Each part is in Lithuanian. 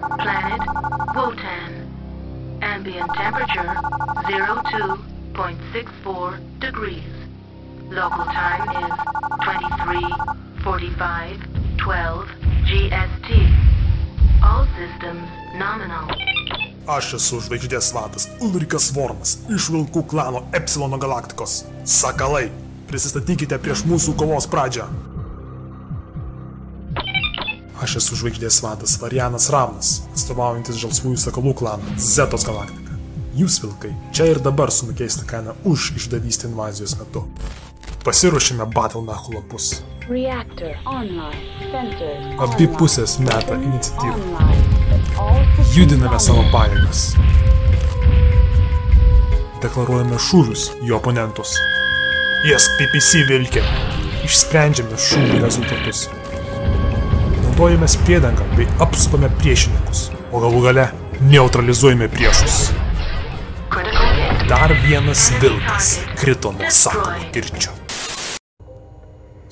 Planet Wotan. Ambient temperature 02.64 degrees. Local time is 23:45:12 GST. All systems nominal. Aš esu žvaigždės vadas Ulrikas Vornas iš Vilkų klano Epsilono galaktikos. Sakalai, prisistatykite prieš mūsų kovos pradžią. Aš esu žvaigždės vadas Varianas Ravnas, atstovaujantis žalsvųjų sakalų klaną Zetos galaktiką. Jūs, vilkai, čia ir dabar sumokėsite kainą už išdavystę invazijos metu. Pasiruošime Battlemechu lapus. Abi pusės meta iniciatyvą. Judiname savo pajėgas. Deklaruojame šūvius į oponentus. Jas PPC vilkė. Išsprendžiame šūvių rezultatus. Naudojame priedangą bei apsupame priešininkus, o galų gale neutralizuojame priešus. Dar vienas vilkas krito nuo sakalo kirčio.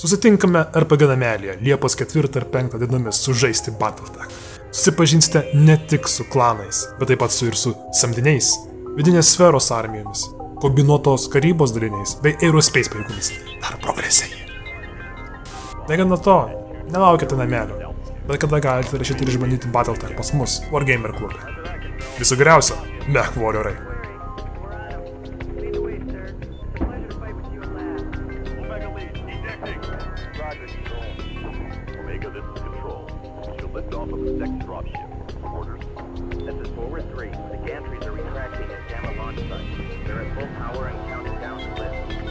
Susitinkame RPG namelyje Liepos 4 ir 5 dienomis sužaisti Battletech. Susipažinsite ne tik su klanais, bet taip pat ir su samdiniais, vidinės sferos armijomis, kombinuotos karybos daliniais bei aerospace pajėgomis. Dar progresiai. Negana to, nelaukite namelio, bet kada galite rašyti ir išbandyti Battletech pas mus Wargamer klube. Viso geriausio, Mech Warriorai. Omega, this is Control. You'll lift off of the second dropship. Orders. This is Forward 3. The gantries are retracting at Gamma launch site. They're at full power and counting down the lift.